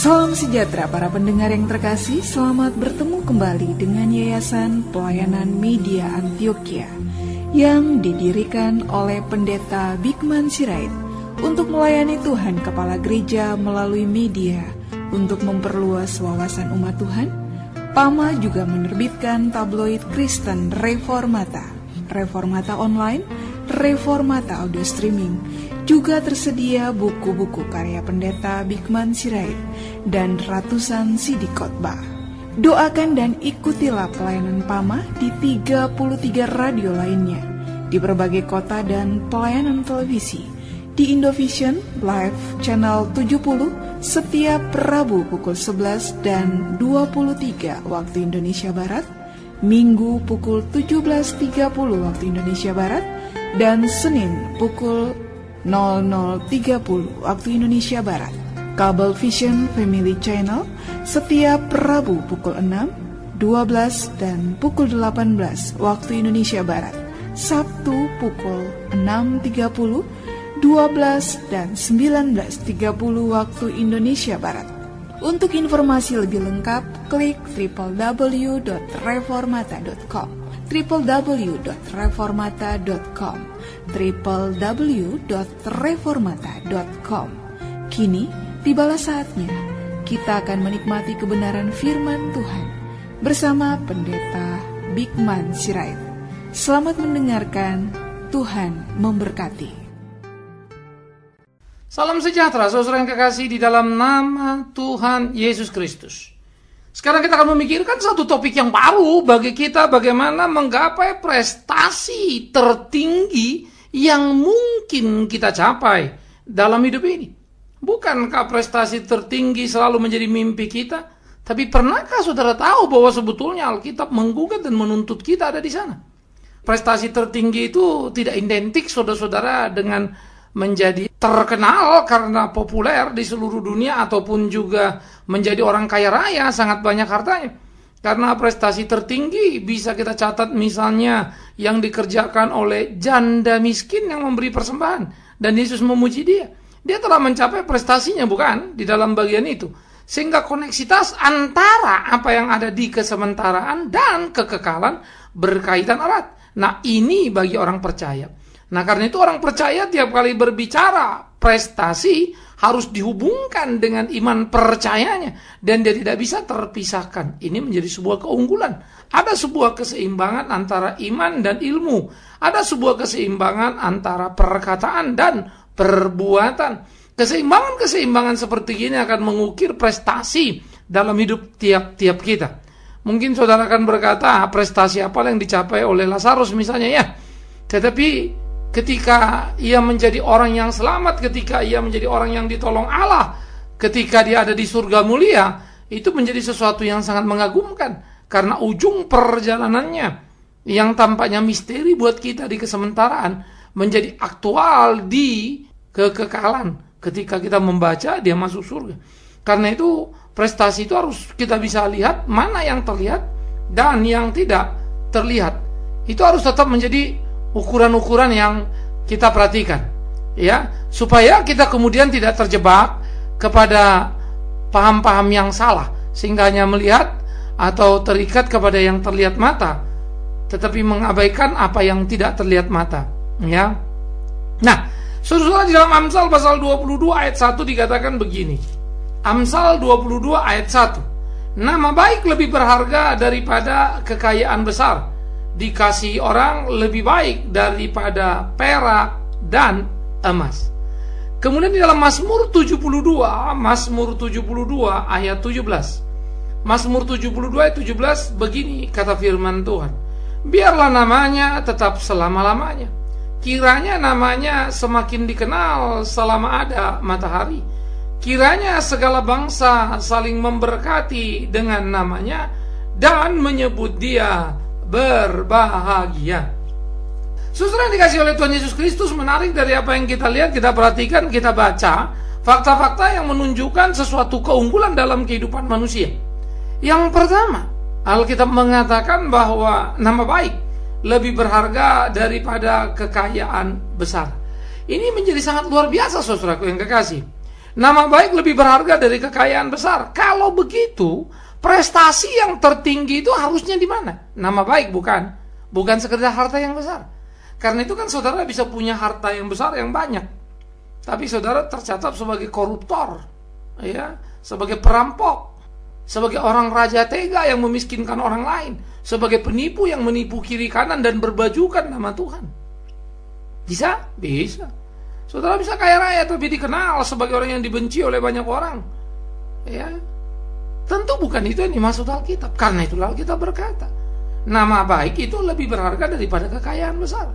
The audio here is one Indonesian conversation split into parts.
Salam sejahtera para pendengar yang terkasih, selamat bertemu kembali dengan Yayasan Pelayanan Media Antioquia yang didirikan oleh Pendeta Bigman Sirait untuk melayani Tuhan Kepala Gereja melalui media untuk memperluas wawasan umat Tuhan. PAMA juga menerbitkan tabloid Kristen Reformata, Reformata Online, Reformata Audio Streaming. Juga tersedia buku-buku karya Pendeta Bigman Sirait dan ratusan CD khotbah. Doakan dan ikutilah pelayanan PAMA di 33 radio lainnya, di berbagai kota dan pelayanan televisi, di Indovision Live Channel 70 setiap Rabu pukul 11 dan 23 waktu Indonesia Barat, Minggu pukul 17.30 waktu Indonesia Barat, dan Senin pukul 00.30 waktu Indonesia Barat. Kabel Vision Family Channel setiap Rabu pukul 6, 12 dan pukul 18 waktu Indonesia Barat. Sabtu pukul 6.30, 12 dan 19.30 waktu Indonesia Barat. Untuk informasi lebih lengkap, klik www.reformata.com, www.reformata.com, www.reformata.com. Kini tibalah saatnya kita akan menikmati kebenaran firman Tuhan bersama Pendeta Bigman Sirait. Selamat mendengarkan, Tuhan memberkati. Salam sejahtera saudara yang kekasih di dalam nama Tuhan Yesus Kristus. Sekarang kita akan memikirkan satu topik yang baru bagi kita, bagaimana menggapai prestasi tertinggi yang mungkin kita capai dalam hidup ini. Bukankah prestasi tertinggi selalu menjadi mimpi kita? Tapi pernahkah saudara tahu bahwa sebetulnya Alkitab menggugat dan menuntut kita ada di sana? Prestasi tertinggi itu tidak identik saudara-saudara dengan menjadi terkenal karena populer di seluruh dunia ataupun juga menjadi orang kaya raya sangat banyak hartanya. Karena prestasi tertinggi bisa kita catat misalnya yang dikerjakan oleh janda miskin yang memberi persembahan dan Yesus memuji dia. Dia telah mencapai prestasinya bukan di dalam bagian itu. Sehingga koneksitas antara apa yang ada di kesementaraan dan kekekalan berkaitan erat. Nah, ini bagi orang percaya. Nah, karena itu orang percaya tiap kali berbicara prestasi harus dihubungkan dengan iman percayanya. Dan dia tidak bisa terpisahkan. Ini menjadi sebuah keunggulan. Ada sebuah keseimbangan antara iman dan ilmu. Ada sebuah keseimbangan antara perkataan dan perbuatan. Keseimbangan-keseimbangan seperti ini akan mengukir prestasi dalam hidup tiap-tiap kita. Mungkin saudara akan berkata, prestasi apa yang dicapai oleh Lazarus misalnya ya. Tetapi ketika ia menjadi orang yang selamat, ketika ia menjadi orang yang ditolong Allah, ketika dia ada di surga mulia, itu menjadi sesuatu yang sangat mengagumkan. Karena ujung perjalanannya yang tampaknya misteri buat kita di kesementaraan, menjadi aktual di kekekalan. Ketika kita membaca, dia masuk surga. Karena itu prestasi itu harus kita bisa lihat mana yang terlihat dan yang tidak terlihat. Itu harus tetap menjadi ukuran-ukuran yang kita perhatikan, ya, supaya kita kemudian tidak terjebak kepada paham-paham yang salah, sehingga hanya melihat atau terikat kepada yang terlihat mata, tetapi mengabaikan apa yang tidak terlihat mata, ya. Nah, saudara, di dalam Amsal pasal 22 ayat 1 dikatakan begini. Amsal 22 ayat 1. Nama baik lebih berharga daripada kekayaan besar. Dikasihi orang lebih baik daripada perak dan emas. Kemudian di dalam Mazmur 72 ayat 17. Mazmur 72 ayat 17 begini kata firman Tuhan. Biarlah namanya tetap selama-lamanya. Kiranya namanya semakin dikenal selama ada matahari. Kiranya segala bangsa saling memberkati dengan namanya dan menyebut dia berbahagia. Saudara yang dikasih oleh Tuhan Yesus Kristus, menarik dari apa yang kita lihat, kita perhatikan, kita baca fakta-fakta yang menunjukkan sesuatu keunggulan dalam kehidupan manusia. Yang pertama, Alkitab mengatakan bahwa nama baik lebih berharga daripada kekayaan besar. Ini menjadi sangat luar biasa saudaraku yang kekasih. Nama baik lebih berharga dari kekayaan besar. Kalau begitu, prestasi yang tertinggi itu harusnya di mana? Nama baik, bukan sekedar harta yang besar. Karena itu kan saudara bisa punya harta yang besar yang banyak, tapi saudara tercatat sebagai koruptor, ya, sebagai perampok, sebagai orang raja tega yang memiskinkan orang lain, sebagai penipu yang menipu kiri kanan dan berbajukan nama Tuhan. Bisa? Bisa. Saudara bisa kaya raya tapi dikenal sebagai orang yang dibenci oleh banyak orang. Ya. Tentu bukan itu yang dimaksud Alkitab. Karena itulah Alkitab berkata, nama baik itu lebih berharga daripada kekayaan besar.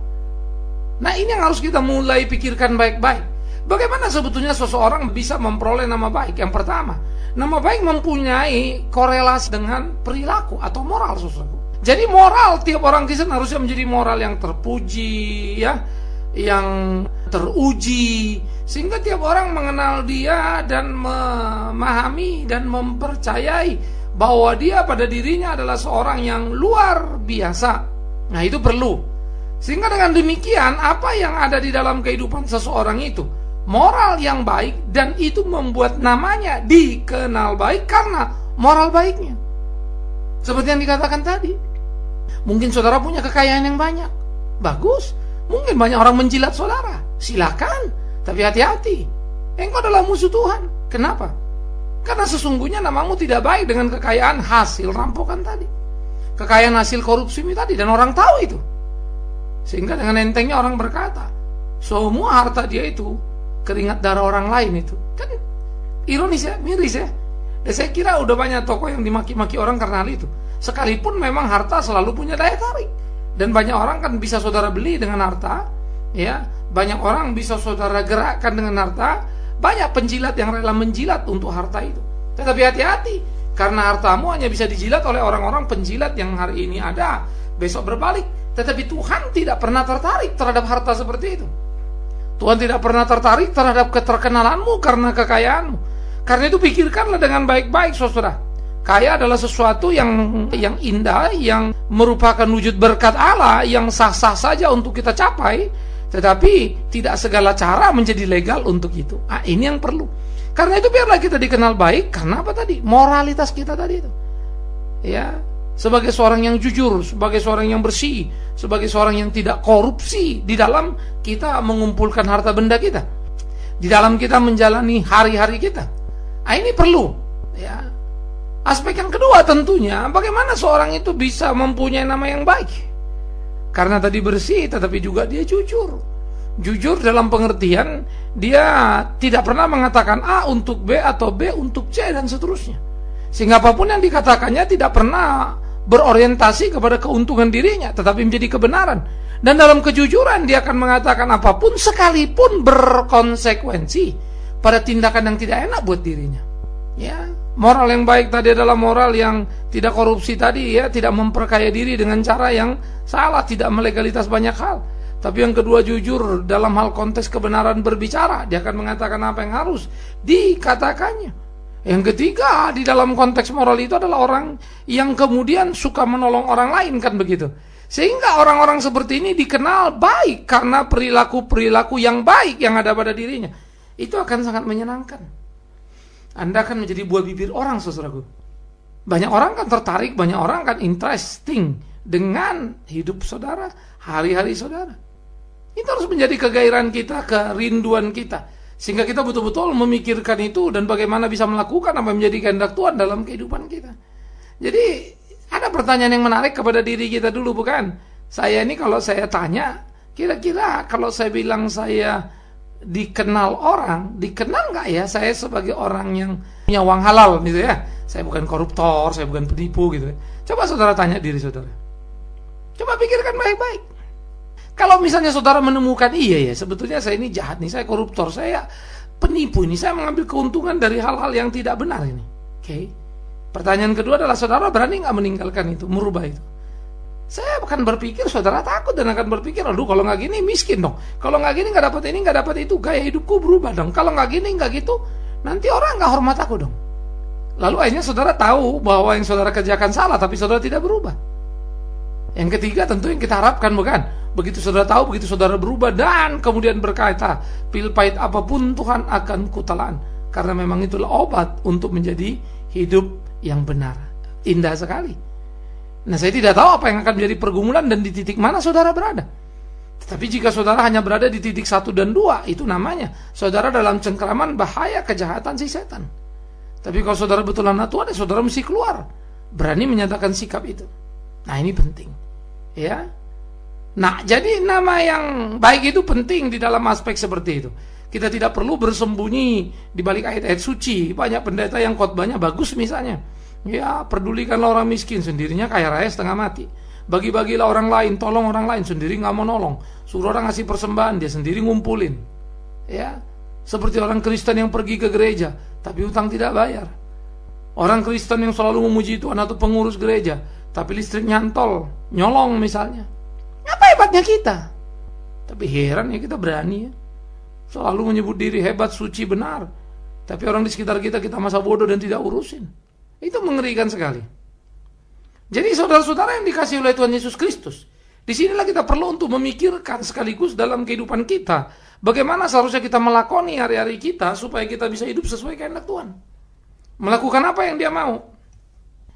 Nah, ini yang harus kita mulai pikirkan baik-baik. Bagaimana sebetulnya seseorang bisa memperoleh nama baik? Yang pertama, nama baik mempunyai korelasi dengan perilaku atau moral sesuatu. Jadi moral tiap orang Kristen harusnya menjadi moral yang terpuji, ya, yang teruji, sehingga tiap orang mengenal dia dan memahami dan mempercayai bahwa dia pada dirinya adalah seorang yang luar biasa. Nah, itu perlu. Sehingga dengan demikian, apa yang ada di dalam kehidupan seseorang itu moral yang baik, dan itu membuat namanya dikenal baik karena moral baiknya. Seperti yang dikatakan tadi, mungkin saudara punya kekayaan yang banyak, bagus. Mungkin banyak orang menjilat saudara, silakan, tapi hati-hati. Engkau adalah musuh Tuhan. Kenapa? Karena sesungguhnya namamu tidak baik dengan kekayaan hasil rampokan tadi, kekayaan hasil korupsi tadi, dan orang tahu itu. Sehingga dengan entengnya orang berkata, semua harta dia itu keringat darah orang lain itu. Kan ironis ya, miris ya. Dan saya kira udah banyak tokoh yang dimaki-maki orang karena hal itu. Sekalipun memang harta selalu punya daya tarik. Dan banyak orang kan bisa saudara beli dengan harta, ya. Banyak orang bisa saudara gerakkan dengan harta. Banyak penjilat yang rela menjilat untuk harta itu. Tetapi hati-hati, karena hartamu hanya bisa dijilat oleh orang-orang penjilat yang hari ini ada, besok berbalik. Tetapi Tuhan tidak pernah tertarik terhadap harta seperti itu. Tuhan tidak pernah tertarik terhadap keterkenalanmu karena kekayaanmu. Karena itu pikirkanlah dengan baik-baik, saudara. Kaya adalah sesuatu yang indah, yang merupakan wujud berkat Allah, yang sah-sah saja untuk kita capai, tetapi tidak segala cara menjadi legal untuk itu. Nah, ini yang perlu. Karena itu biarlah kita dikenal baik. Karena apa tadi? Moralitas kita tadi itu. Ya, sebagai seorang yang jujur, sebagai seorang yang bersih, sebagai seorang yang tidak korupsi di dalam kita mengumpulkan harta benda kita, di dalam kita menjalani hari-hari kita. Nah, ini perlu, ya. Aspek yang kedua tentunya, bagaimana seorang itu bisa mempunyai nama yang baik. Karena tadi bersih, tetapi juga dia jujur. Jujur dalam pengertian, dia tidak pernah mengatakan A untuk B atau B untuk C dan seterusnya. Sehingga apapun yang dikatakannya tidak pernah berorientasi kepada keuntungan dirinya, tetapi menjadi kebenaran. Dan dalam kejujuran dia akan mengatakan apapun sekalipun berkonsekuensi pada tindakan yang tidak enak buat dirinya. Ya, moral yang baik tadi adalah moral yang tidak korupsi tadi, ya, tidak memperkaya diri dengan cara yang salah, tidak melegalitas banyak hal. Tapi yang kedua, jujur dalam hal konteks kebenaran berbicara. Dia akan mengatakan apa yang harus dikatakannya. Yang ketiga, di dalam konteks moral itu adalah orang yang kemudian suka menolong orang lain, kan begitu. Sehingga orang-orang seperti ini dikenal baik karena perilaku-perilaku yang baik yang ada pada dirinya. Itu akan sangat menyenangkan. Anda akan menjadi buah bibir orang, saudaraku. Banyak orang kan tertarik, banyak orang kan interesting dengan hidup saudara, hari-hari saudara. Itu harus menjadi kegairahan kita, kerinduan kita. Sehingga kita betul-betul memikirkan itu dan bagaimana bisa melakukan apa yang menjadi kehendak Tuhan dalam kehidupan kita. Jadi ada pertanyaan yang menarik kepada diri kita dulu, bukan? Saya ini kalau saya tanya, kira-kira kalau saya bilang saya dikenal orang, dikenal nggak ya saya sebagai orang yang punya uang halal gitu ya? Saya bukan koruptor, saya bukan penipu gitu ya. Coba saudara tanya diri saudara. Coba pikirkan baik-baik. Kalau misalnya saudara menemukan, iya ya sebetulnya saya ini jahat nih, saya koruptor, saya penipu ini, saya mengambil keuntungan dari hal-hal yang tidak benar ini. Oke. Pertanyaan kedua adalah saudara berani nggak meninggalkan itu, merubah itu? Saya akan berpikir, saudara takut dan akan berpikir, aduh kalau nggak gini miskin dong. Kalau nggak gini nggak dapat ini, nggak dapat itu, gaya hidupku berubah dong. Kalau nggak gini nggak gitu, nanti orang nggak hormat aku dong. Lalu akhirnya saudara tahu bahwa yang saudara kerjakan salah, tapi saudara tidak berubah. Yang ketiga tentu yang kita harapkan, bukan? Begitu saudara tahu, begitu saudara berubah dan kemudian berkata, pil pahit apapun Tuhan akan kutelan. Karena memang itulah obat untuk menjadi hidup yang benar. Indah sekali. Nah, saya tidak tahu apa yang akan menjadi pergumulan dan di titik mana saudara berada. Tetapi jika saudara hanya berada di titik 1 dan 2, itu namanya saudara dalam cengkraman bahaya kejahatan si setan. Tapi kalau saudara betul anak Tuhan, saudara mesti keluar, berani menyatakan sikap itu. Nah, ini penting, ya. Nah, jadi nama yang baik itu penting di dalam aspek seperti itu. Kita tidak perlu bersembunyi di balik ayat-ayat suci. Banyak pendeta yang khotbahnya bagus misalnya. Ya, pedulikanlah orang miskin, sendirinya kaya raya setengah mati. Bagi-bagilah orang lain, tolong orang lain, sendiri nggak mau nolong. Suruh orang ngasih persembahan, dia sendiri ngumpulin. Ya, seperti orang Kristen yang pergi ke gereja, tapi utang tidak bayar. Orang Kristen yang selalu memuji Tuhan atau pengurus gereja, tapi listrik nyantol, nyolong misalnya. Apa hebatnya kita? Tapi heran ya, kita berani ya. Selalu menyebut diri hebat, suci, benar. Tapi orang di sekitar kita masa bodoh dan tidak urusin. Itu mengerikan sekali. Jadi saudara-saudara yang dikasihi oleh Tuhan Yesus Kristus, disinilah kita perlu untuk memikirkan sekaligus dalam kehidupan kita, bagaimana seharusnya kita melakoni hari-hari kita supaya kita bisa hidup sesuai kehendak Tuhan. Melakukan apa yang Dia mau.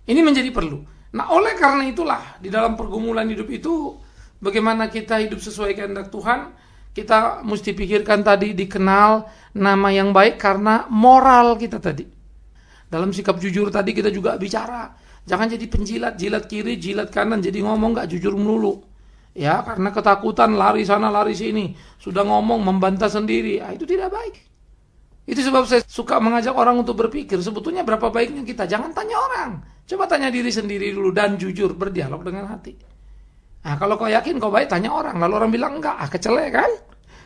Ini menjadi perlu. Nah, oleh karena itulah di dalam pergumulan hidup itu, bagaimana kita hidup sesuai kehendak Tuhan, kita mesti pikirkan tadi dikenal nama yang baik karena moral kita tadi. Dalam sikap jujur tadi kita juga bicara, jangan jadi penjilat, jilat kiri, jilat kanan, jadi ngomong gak jujur melulu. Ya, karena ketakutan lari sana lari sini, sudah ngomong membantah sendiri, itu tidak baik. Itu sebab saya suka mengajak orang untuk berpikir, sebetulnya berapa baiknya kita, jangan tanya orang. Coba tanya diri sendiri dulu dan jujur berdialog dengan hati. Nah, kalau kau yakin kau baik, tanya orang. Lalu orang bilang enggak, kecele kan?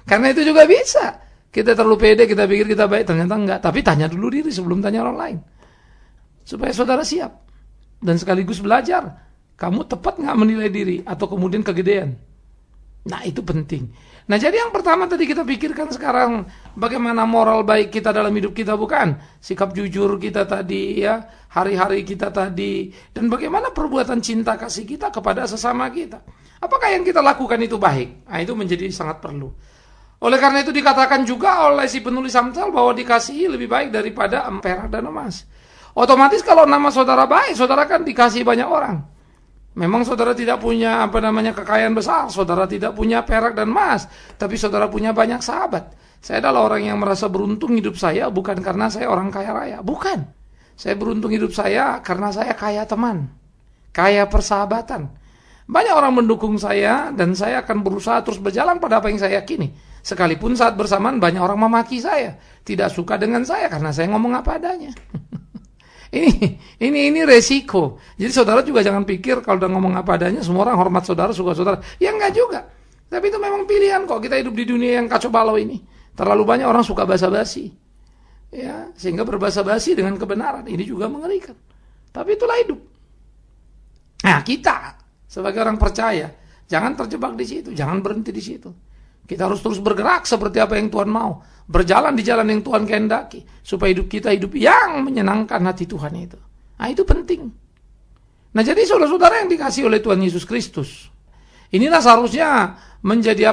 Karena itu juga bisa. Kita terlalu pede, kita pikir kita baik, ternyata enggak. Tapi tanya dulu diri sebelum tanya orang lain. Supaya saudara siap. Dan sekaligus belajar. Kamu tepat enggak menilai diri? Atau kemudian kegedean? Nah, itu penting. Nah, jadi yang pertama tadi kita pikirkan sekarang, bagaimana moral baik kita dalam hidup kita, bukan? Sikap jujur kita tadi, ya, hari-hari kita tadi, dan bagaimana perbuatan cinta kasih kita kepada sesama kita. Apakah yang kita lakukan itu baik? Nah, itu menjadi sangat perlu. Oleh karena itu dikatakan juga oleh si penulis Amsal bahwa dikasihi lebih baik daripada perak dan emas. Otomatis kalau nama saudara baik, saudara kan dikasihi banyak orang. Memang saudara tidak punya kekayaan besar, saudara tidak punya perak dan emas, tapi saudara punya banyak sahabat. Saya adalah orang yang merasa beruntung hidup saya bukan karena saya orang kaya raya, bukan. Saya beruntung hidup saya karena saya kaya teman, kaya persahabatan. Banyak orang mendukung saya dan saya akan berusaha terus berjalan pada apa yang saya yakini. Sekalipun saat bersamaan banyak orang memaki saya, tidak suka dengan saya karena saya ngomong apa adanya. Ini resiko. Jadi saudara juga jangan pikir kalau udah ngomong apa adanya semua orang hormat saudara, suka saudara. Ya enggak juga. Tapi itu memang pilihan kok. Kita hidup di dunia yang kacau balau ini. Terlalu banyak orang suka basa-basi. Ya, sehingga berbasa-basi dengan kebenaran. Ini juga mengerikan. Tapi itulah hidup. Nah, kita sebagai orang percaya jangan terjebak di situ, jangan berhenti di situ. Kita harus terus bergerak seperti apa yang Tuhan mau. Berjalan di jalan yang Tuhan kehendaki. Supaya hidup kita hidup yang menyenangkan hati Tuhan itu. Nah, itu penting. Nah, jadi saudara-saudara yang dikasihi oleh Tuhan Yesus Kristus. Inilah seharusnya menjadi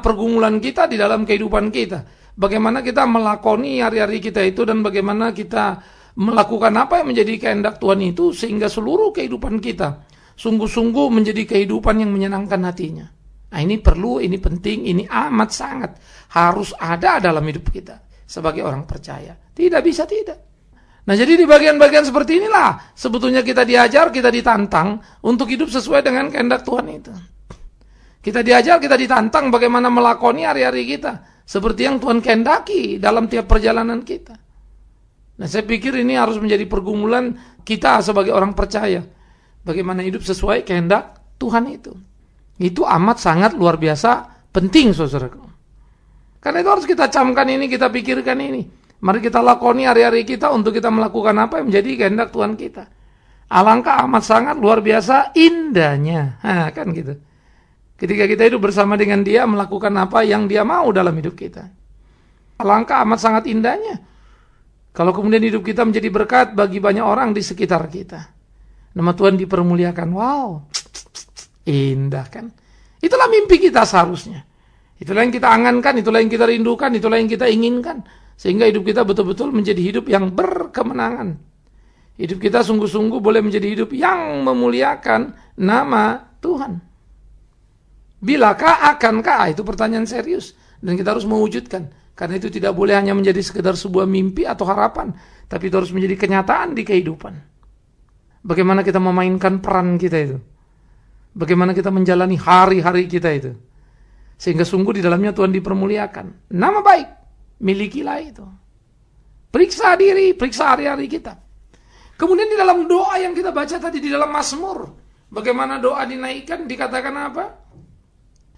pergumulan kita di dalam kehidupan kita. Bagaimana kita melakoni hari-hari kita itu dan bagaimana kita melakukan apa yang menjadi kehendak Tuhan itu sehingga seluruh kehidupan kita sungguh-sungguh menjadi kehidupan yang menyenangkan hatinya. Nah, ini perlu, ini penting, ini amat sangat harus ada dalam hidup kita sebagai orang percaya. Tidak bisa tidak. Nah, jadi di bagian-bagian seperti inilah sebetulnya kita diajar, kita ditantang untuk hidup sesuai dengan kehendak Tuhan itu. Kita diajar, kita ditantang bagaimana melakoni hari-hari kita seperti yang Tuhan kehendaki dalam tiap perjalanan kita. Nah, saya pikir ini harus menjadi pergumulan kita sebagai orang percaya. Bagaimana hidup sesuai kehendak Tuhan itu. Itu amat sangat luar biasa penting, saudaraku. Karena itu harus kita camkan ini, kita pikirkan ini. Mari kita lakoni hari-hari kita untuk kita melakukan apa yang menjadi kehendak Tuhan kita. Alangkah amat sangat luar biasa indahnya. Nah, kan gitu. Ketika kita hidup bersama dengan Dia, melakukan apa yang Dia mau dalam hidup kita. Alangkah amat sangat indahnya. Kalau kemudian hidup kita menjadi berkat bagi banyak orang di sekitar kita. Nama Tuhan dipermuliakan. Wow. Indah kan? Itulah mimpi kita seharusnya. Itulah yang kita angankan, itulah yang kita rindukan, itulah yang kita inginkan. Sehingga hidup kita betul-betul menjadi hidup yang berkemenangan. Hidup kita sungguh-sungguh boleh menjadi hidup yang memuliakan nama Tuhan. Bilakah, akankah? Itu pertanyaan serius. Dan kita harus mewujudkan. Karena itu tidak boleh hanya menjadi sekedar sebuah mimpi atau harapan. Tapi itu harus menjadi kenyataan di kehidupan. Bagaimana kita memainkan peran kita itu. Bagaimana kita menjalani hari-hari kita itu. Sehingga sungguh di dalamnya Tuhan dipermuliakan. Nama baik, milikilah itu. Periksa diri, periksa hari-hari kita. Kemudian di dalam doa yang kita baca tadi di dalam Mazmur, bagaimana doa dinaikkan, dikatakan apa?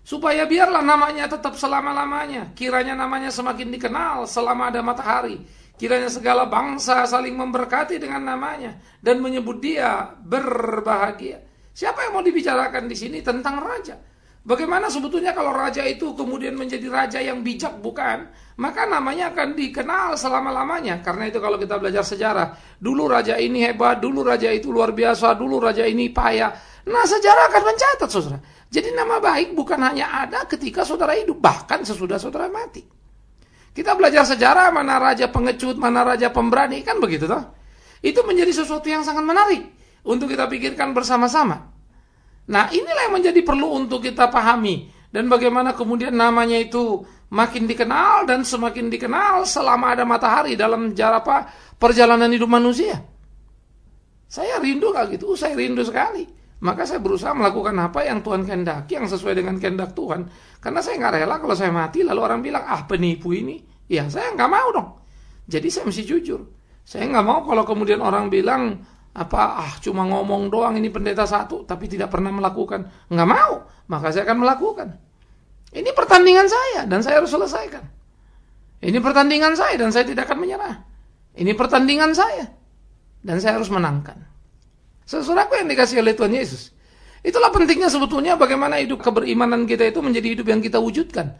Supaya biarlah namanya tetap selama-lamanya, kiranya namanya semakin dikenal selama ada matahari, kiranya segala bangsa saling memberkati dengan namanya dan menyebut dia berbahagia. Siapa yang mau dibicarakan di sini tentang raja? Bagaimana sebetulnya kalau raja itu kemudian menjadi raja yang bijak, bukan? Maka namanya akan dikenal selama-lamanya. Karena itu kalau kita belajar sejarah, dulu raja ini hebat, dulu raja itu luar biasa, dulu raja ini payah. Nah, sejarah akan mencatat, saudara. Jadi nama baik bukan hanya ada ketika saudara hidup, bahkan sesudah saudara mati. Kita belajar sejarah, mana raja pengecut, mana raja pemberani, kan begitu toh? Itu menjadi sesuatu yang sangat menarik untuk kita pikirkan bersama-sama. Nah, inilah yang menjadi perlu untuk kita pahami. Dan bagaimana kemudian namanya itu makin dikenal dan semakin dikenal selama ada matahari dalam perjalanan hidup manusia. Saya rindu kayak gitu, saya rindu sekali. Maka saya berusaha melakukan apa yang Tuhan kehendaki, yang sesuai dengan kehendak Tuhan. Karena saya nggak rela kalau saya mati lalu orang bilang, penipu ini. Ya, saya nggak mau dong. Jadi saya mesti jujur. Saya nggak mau kalau kemudian orang bilang, cuma ngomong doang ini pendeta satu tapi tidak pernah melakukan. Nggak mau, maka saya akan melakukan. Ini pertandingan saya dan saya harus selesaikan. Ini pertandingan saya dan saya tidak akan menyerah. Ini pertandingan saya dan saya harus menangkan. Saudaraku yang dikasihi oleh Tuhan Yesus, itulah pentingnya sebetulnya bagaimana hidup keberimanan kita itu menjadi hidup yang kita wujudkan,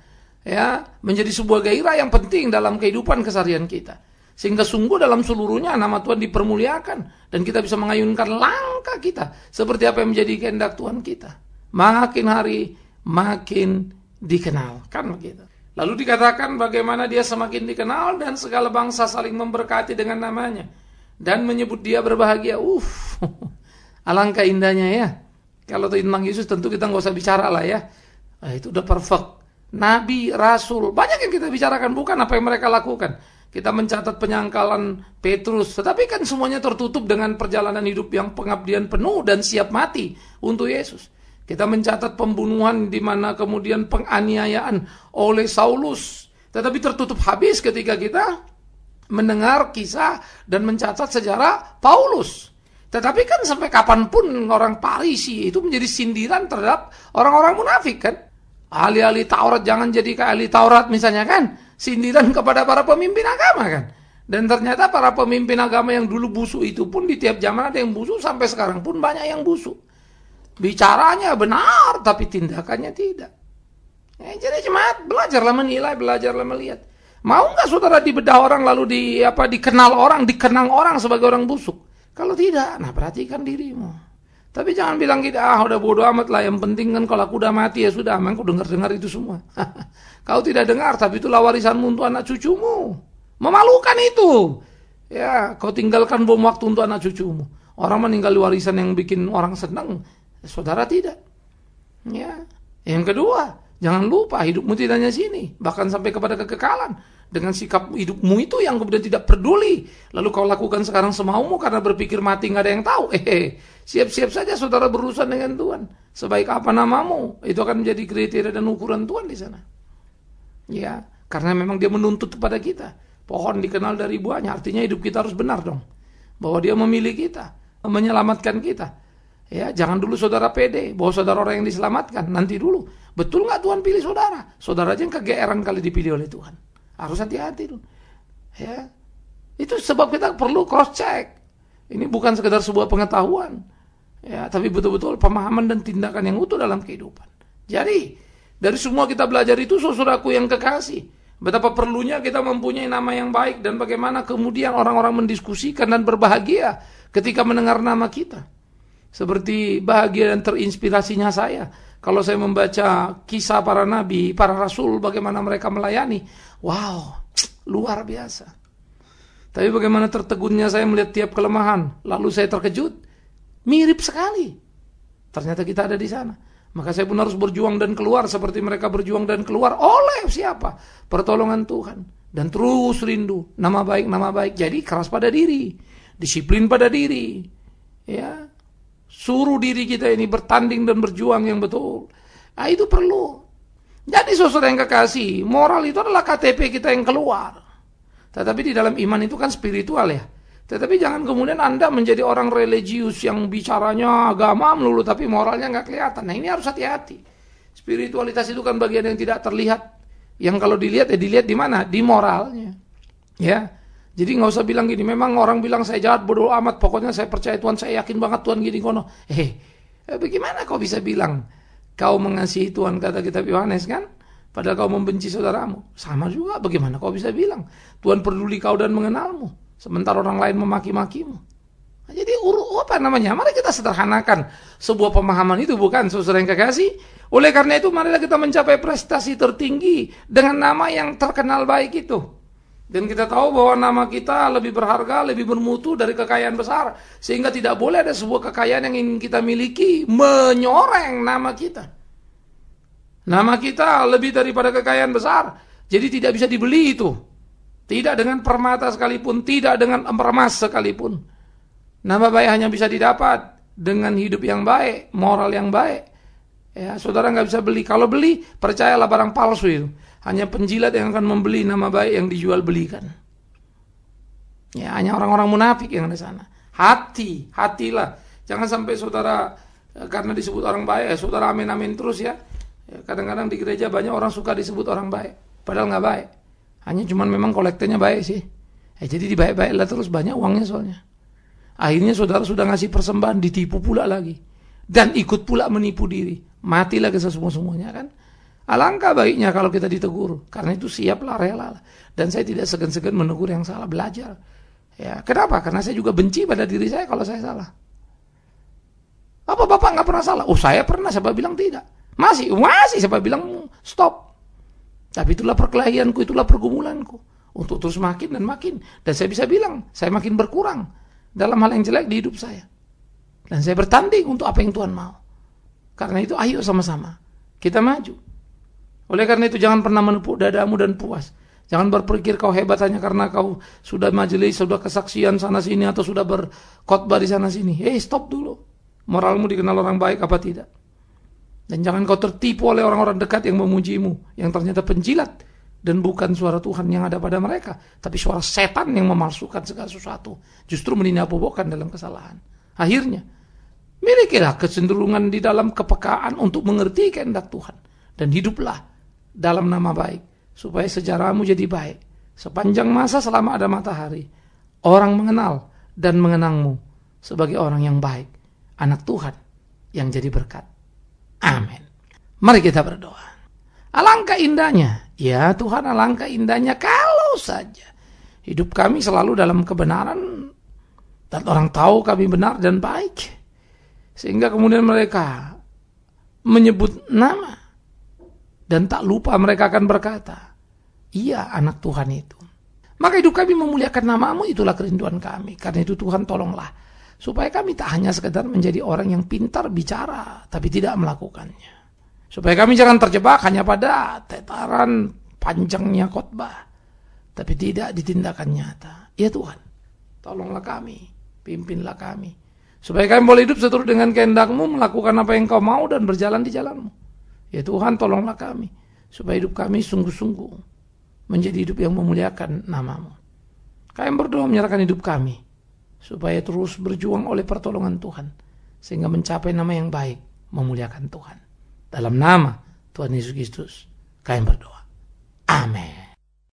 ya, menjadi sebuah gairah yang penting dalam kehidupan keseharian kita. Sehingga sungguh dalam seluruhnya nama Tuhan dipermuliakan. Dan kita bisa mengayunkan langkah kita seperti apa yang menjadi kehendak Tuhan kita. Makin hari makin dikenal. Kan begitu. Lalu dikatakan bagaimana dia semakin dikenal dan segala bangsa saling memberkati dengan namanya. Dan menyebut dia berbahagia. Alangkah indahnya ya. Kalau tentang Yesus tentu kita nggak usah bicara lah ya. Itu udah perfect. Nabi, Rasul, banyak yang kita bicarakan, bukan apa yang mereka lakukan. Kita mencatat penyangkalan Petrus, tetapi kan semuanya tertutup dengan perjalanan hidup yang pengabdian penuh dan siap mati untuk Yesus. Kita mencatat pembunuhan di mana kemudian penganiayaan oleh Saulus, tetapi tertutup habis ketika kita mendengar kisah dan mencatat sejarah Paulus. Tetapi kan sampai kapanpun orang Farisi itu menjadi sindiran terhadap orang-orang munafik kan. Ahli-ahli Taurat jangan jadi kayak ahli Taurat misalnya kan. Sindiran kepada para pemimpin agama kan. Dan ternyata para pemimpin agama yang dulu busuk itu pun di tiap zaman ada yang busuk, sampai sekarang pun banyak yang busuk. Bicaranya benar tapi tindakannya tidak. Jadi jemaat, belajarlah menilai, belajarlah melihat. Mau nggak saudara dibedah orang lalu dikenal orang, dikenang orang sebagai orang busuk? Kalau tidak, nah perhatikan dirimu. Tapi jangan bilang gitu, udah bodo amat lah, yang penting kan kalau aku udah mati ya sudah, emang kau dengar itu semua. Kau tidak dengar, tapi itulah warisanmu untuk anak cucumu. Memalukan itu. Ya, kau tinggalkan bom waktu untuk anak cucumu. Orang meninggal warisan yang bikin orang senang, saudara tidak. Ya. Yang kedua, jangan lupa hidupmu tidak hanya sini, bahkan sampai kepada kekekalan. Dengan sikap hidupmu itu yang kemudian tidak peduli, lalu kau lakukan sekarang semaumu karena berpikir mati nggak ada yang tahu. Siap-siap saja saudara berurusan dengan Tuhan. Sebaik apa namamu, itu akan menjadi kriteria dan ukuran Tuhan di sana. Ya, karena memang dia menuntut kepada kita. Pohon dikenal dari buahnya, artinya hidup kita harus benar dong. Bahwa dia memilih kita, menyelamatkan kita. Ya, jangan dulu saudara pede bahwa saudara orang yang diselamatkan. Nanti dulu, betul nggak Tuhan pilih saudara? Saudara aja yang kegeeran kali dipilih oleh Tuhan. Harus hati-hati dulu. Ya, itu sebab kita perlu cross check. Ini bukan sekedar sebuah pengetahuan, ya, tapi betul-betul pemahaman dan tindakan yang utuh dalam kehidupan. Jadi dari semua kita belajar itu, saudaraku yang kekasih, betapa perlunya kita mempunyai nama yang baik dan bagaimana kemudian orang-orang mendiskusikan dan berbahagia ketika mendengar nama kita. Seperti bahagia dan terinspirasinya saya kalau saya membaca kisah para nabi, para rasul, bagaimana mereka melayani. Wow, luar biasa. Tapi bagaimana tertegunnya saya melihat tiap kelemahan, lalu saya terkejut, mirip sekali. Ternyata kita ada di sana. Maka saya pun harus berjuang dan keluar seperti mereka berjuang dan keluar oleh siapa? Pertolongan Tuhan. Dan terus rindu nama baik. Jadi keras pada diri, disiplin pada diri, ya, suruh diri kita ini bertanding dan berjuang yang betul. Nah, itu perlu. Jadi saudara yang kekasih, moral itu adalah KTP kita yang keluar. Tetapi di dalam iman itu kan spiritual ya. Tetapi jangan kemudian Anda menjadi orang religius yang bicaranya agama melulu tapi moralnya nggak kelihatan. Nah, ini harus hati-hati. Spiritualitas itu kan bagian yang tidak terlihat. Yang kalau dilihat ya dilihat di mana? Di moralnya. Ya. Jadi nggak usah bilang gini, memang orang bilang saya jahat bodoh amat, pokoknya saya percaya Tuhan, saya yakin banget Tuhan gini kono. Bagaimana kau bisa bilang kau mengasihi Tuhan, kata kitab Yohanes kan? Padahal kau membenci saudaramu. Sama juga, bagaimana kau bisa bilang Tuhan peduli kau dan mengenalmu, sementara orang lain memaki-makimu. Nah, jadi mari kita sederhanakan sebuah pemahaman itu, bukan saudara yang kekasih. Oleh karena itu marilah kita mencapai prestasi tertinggi dengan nama yang terkenal baik itu. Dan kita tahu bahwa nama kita lebih berharga, lebih bermutu dari kekayaan besar. Sehingga tidak boleh ada sebuah kekayaan yang ingin kita miliki menyoreng nama kita. Nama kita lebih daripada kekayaan besar. Jadi tidak bisa dibeli itu. Tidak dengan permata sekalipun, tidak dengan emas sekalipun. Nama baik hanya bisa didapat dengan hidup yang baik, moral yang baik. Ya, saudara nggak bisa beli. Kalau beli, percayalah barang palsu itu. Hanya penjilat yang akan membeli nama baik yang dijual belikan. Ya, hanya orang-orang munafik yang ada sana. Hatilah. Jangan sampai saudara karena disebut orang baik, saudara amin terus ya. Kadang-kadang di gereja banyak orang suka disebut orang baik, padahal nggak baik. Hanya cuman memang kolektornya baik sih. Jadi dibaik-baiklah terus, banyak uangnya soalnya. Akhirnya saudara sudah ngasih persembahan, ditipu pula lagi. Dan ikut pula menipu diri. Matilah ke semua-semuanya kan. Alangkah baiknya kalau kita ditegur. Karena itu siaplah, rela. Dan saya tidak segan-segan menegur yang salah, belajar. Ya, kenapa? Karena saya juga benci pada diri saya kalau saya salah. Apa Bapak nggak pernah salah? Oh, saya pernah, siapa bilang tidak? Masih, siapa bilang stop. Tapi itulah perkelahianku, itulah pergumulanku. Untuk terus makin dan makin. Dan saya bisa bilang, saya makin berkurang dalam hal yang jelek di hidup saya. Dan saya bertanding untuk apa yang Tuhan mau. Karena itu ayo sama-sama kita maju. Oleh karena itu jangan pernah menepuk dadamu dan puas. Jangan berpikir kau hebat hanya karena kau sudah majelis, sudah kesaksian sana sini atau sudah berkhotbah di sana sini. Stop dulu. Moralmu dikenal orang baik apa tidak? Dan jangan kau tertipu oleh orang-orang dekat yang memujimu, yang ternyata penjilat dan bukan suara Tuhan yang ada pada mereka, tapi suara setan yang memalsukan segala sesuatu, justru meninabobokan dalam kesalahan. Akhirnya milikilah kecenderungan di dalam kepekaan untuk mengerti kehendak Tuhan dan hiduplah dalam nama baik supaya sejarahmu jadi baik sepanjang masa selama ada matahari. Orang mengenal dan mengenangmu sebagai orang yang baik, anak Tuhan yang jadi berkat. Amin. Mari kita berdoa. Alangkah indahnya, ya Tuhan, alangkah indahnya kalau saja hidup kami selalu dalam kebenaran dan orang tahu kami benar dan baik. Sehingga kemudian mereka menyebut nama dan tak lupa mereka akan berkata, iya anak Tuhan itu. Maka hidup kami memuliakan namamu, itulah kerinduan kami. Karena itu Tuhan tolonglah supaya kami tak hanya sekedar menjadi orang yang pintar bicara tapi tidak melakukannya. Supaya kami jangan terjebak hanya pada tetaran panjangnya khotbah tapi tidak ditindakan nyata. Ya Tuhan, tolonglah kami, pimpinlah kami supaya kami boleh hidup seturut dengan kehendak-Mu, melakukan apa yang Kau mau dan berjalan di jalan-Mu. Ya Tuhan, tolonglah kami supaya hidup kami sungguh-sungguh menjadi hidup yang memuliakan nama-Mu. Kami berdoa menyerahkan hidup kami supaya terus berjuang oleh pertolongan Tuhan sehingga mencapai nama yang baik, memuliakan Tuhan. Dalam nama Tuhan Yesus Kristus kami berdoa. Amin.